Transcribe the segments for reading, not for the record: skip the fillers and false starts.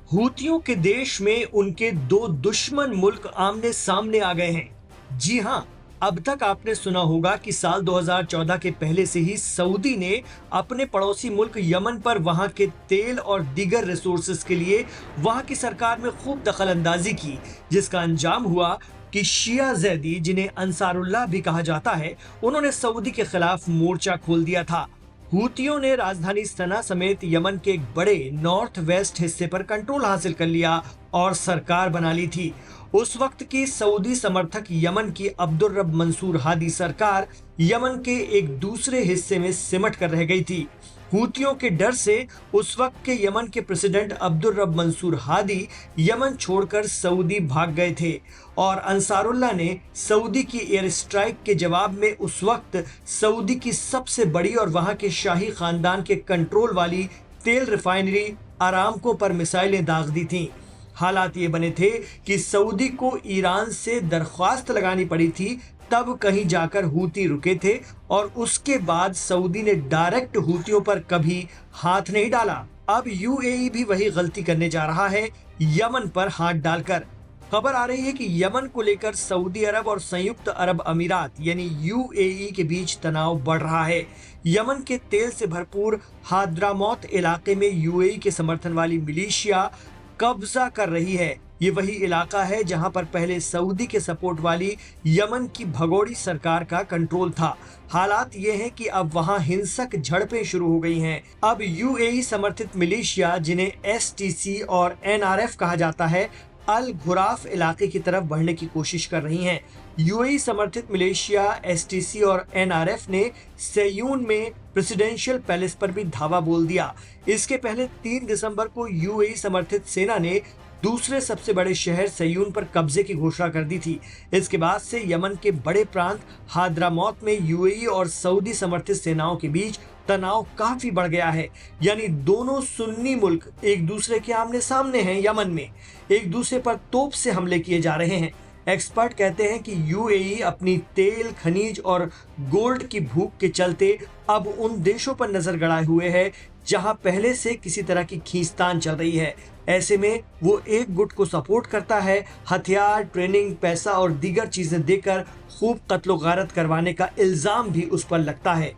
हूतियों के देश में उनके दो दुश्मन मुल्क आमने सामने आ गए हैं। जी हां, अब तक आपने सुना होगा कि साल 2014 के पहले से ही सऊदी ने अपने पड़ोसी मुल्क यमन पर वहां के तेल और दीगर रिसोर्सेज के लिए वहां की सरकार में खूब दखल अंदाजी की, जिसका अंजाम हुआ कि शिया जैदी, जिन्हें अंसारुल्लाह भी कहा जाता है, उन्होंने सऊदी के खिलाफ मोर्चा खोल दिया था। हूतियों ने राजधानी सना समेत यमन के एक बड़े नॉर्थ वेस्ट हिस्से पर कंट्रोल हासिल कर लिया और सरकार बना ली थी। उस वक्त की सऊदी समर्थक यमन की अब्दुल रब मंसूर हादी सरकार यमन के एक दूसरे हिस्से में सिमट कर रह गई थी। हूतियों के डर से उस वक्त के यमन के प्रेसिडेंट अब्दुल रब मंसूर हादी यमन छोड़कर सऊदी भाग गए थे और अंसारुल्लाह ने सऊदी की एयर स्ट्राइक के जवाब में उस वक्त सऊदी की सबसे बड़ी और वहां के शाही खानदान के कंट्रोल वाली तेल रिफाइनरी अरामको पर मिसाइलें दाग दी थीं। हालात ये बने थे कि सऊदी को ईरान से दरख्वास्त लगानी पड़ी थी, तब कहीं जाकर हूती रुके थे और उसके बाद सऊदी ने डायरेक्ट हूतियों पर कभी हाथ नहीं डाला। अब यूएई भी वही गलती करने जा रहा है, यमन पर हाथ डालकर। खबर आ रही है कि यमन को लेकर सऊदी अरब और संयुक्त अरब अमीरात यानी यूएई के बीच तनाव बढ़ रहा है। यमन के तेल से भरपूर हाद्रामौत इलाके में यूएई के समर्थन वाली मिलिशिया कब्जा कर रही है। ये वही इलाका है जहां पर पहले सऊदी के सपोर्ट वाली यमन की भगोड़ी सरकार का कंट्रोल था। हालात ये हैं कि अब वहां हिंसक झड़पें शुरू हो गई हैं। अब यूएई समर्थित मिलिशिया, जिन्हें एसटीसी और एनआरएफ कहा जाता है, अल घुराफ इलाके की तरफ बढ़ने की कोशिश कर रही हैं। यूएई समर्थित मिलिशिया एसटीसी और एनआरएफ ने सेयून में प्रेसिडेंशियल पैलेस पर भी धावा बोल दिया। इसके पहले 3 दिसंबर को यूएई समर्थित सेना ने दूसरे सबसे बड़े शहर सेयून पर कब्जे की घोषणा कर दी थी। इसके बाद से यमन के बड़े प्रांत हाद्रामौत में यूएई और सऊदी समर्थित सेनाओं के बीच तनाव काफी बढ़ गया है। यानी दोनों सुन्नी मुल्क एक दूसरे के आमने सामने हैं। यमन में एक दूसरे पर तोप से हमले किए जा रहे हैं। एक्सपर्ट कहते हैं कि यूएई अपनी तेल, खनिज और गोल्ड की भूख के चलते अब उन देशों पर नजर गड़ाए हुए है जहां पहले से किसी तरह की खींचतान चल रही है। ऐसे में वो एक गुट को सपोर्ट करता है, हथियार, ट्रेनिंग, पैसा और दीगर चीजें देकर खूब कत्लो गारत करवाने का इल्जाम भी उस पर लगता है।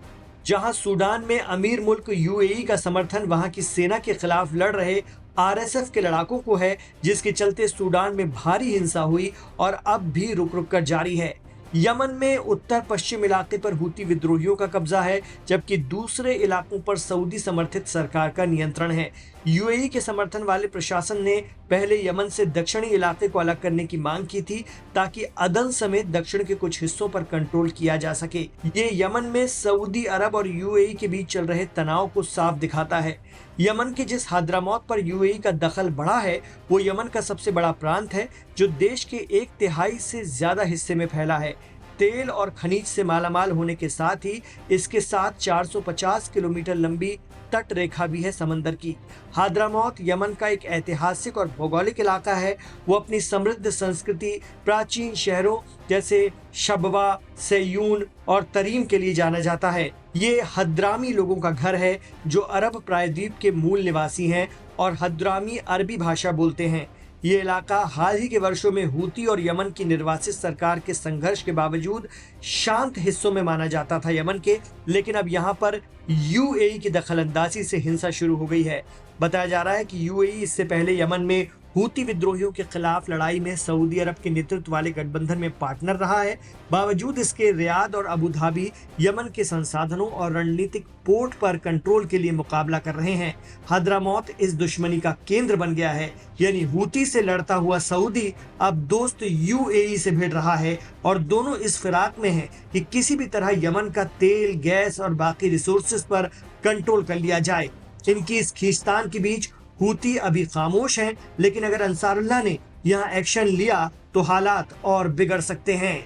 जहां सूडान में अमीर मुल्क यूएई का समर्थन वहां की सेना के खिलाफ लड़ रहे आरएसएफ के लड़ाकों को है, जिसके चलते सूडान में भारी हिंसा हुई और अब भी रुक रुक कर जारी है। यमन में उत्तर पश्चिम इलाके पर हूती विद्रोहियों का कब्जा है, जबकि दूसरे इलाकों पर सऊदी समर्थित सरकार का नियंत्रण है। यूएई के समर्थन वाले प्रशासन ने पहले यमन से दक्षिणी इलाके को अलग करने की मांग की थी, ताकि अदन समेत दक्षिण के कुछ हिस्सों पर कंट्रोल किया जा सके। ये यमन में सऊदी अरब और यूएई के बीच चल रहे तनाव को साफ दिखाता है। यमन के जिस हाद्रामौत पर यूएई का दखल बढ़ा है, वो यमन का सबसे बड़ा प्रांत है, जो देश के 1/3 से ज्यादा हिस्से में फैला है। तेल और खनिज से मालामाल होने के साथ ही इसके साथ 450 किलोमीटर लंबी तट रेखा भी है समंदर की। हाद्रामौत यमन का एक ऐतिहासिक और भौगोलिक इलाका है। वो अपनी समृद्ध संस्कृति, प्राचीन शहरों जैसे शबवा, सेयून और तरीम के लिए जाना जाता है। ये हद्रामी लोगों का घर है, जो अरब प्रायद्वीप के मूल निवासी हैं और हद्रामी अरबी भाषा बोलते हैं। ये इलाका हाल ही के वर्षों में हूती और यमन की निर्वासित सरकार के संघर्ष के बावजूद शांत हिस्सों में माना जाता था यमन के, लेकिन अब यहाँ पर यूएई की दखलंदाजी से हिंसा शुरू हो गई है। बताया जा रहा है कि यूएई इससे पहले यमन में हूती विद्रोहियों के खिलाफ लड़ाई में सऊदी अरब के नेतृत्व वाले गठबंधन में पार्टनर रहा है। बावजूद इसके रियाद और अबू धाबी यमन के संसाधनों और रणनीतिक पोर्ट पर कंट्रोल के लिए मुकाबला कर रहे हैं। हद्रामौत इस दुश्मनी का केंद्र बन गया है। यानी हूती से लड़ता हुआ सऊदी अब दोस्त यूएई से भिड़ रहा है और दोनों इस फिराक में हैं कि किसी भी तरह यमन का तेल, गैस और बाकी रिसोर्सेज पर कंट्रोल कर लिया जाए। इनकी इस खींचतान के बीच हूती अभी खामोश हैं, लेकिन अगर अंसारुल्लाह ने यहाँ एक्शन लिया तो हालात और बिगड़ सकते हैं।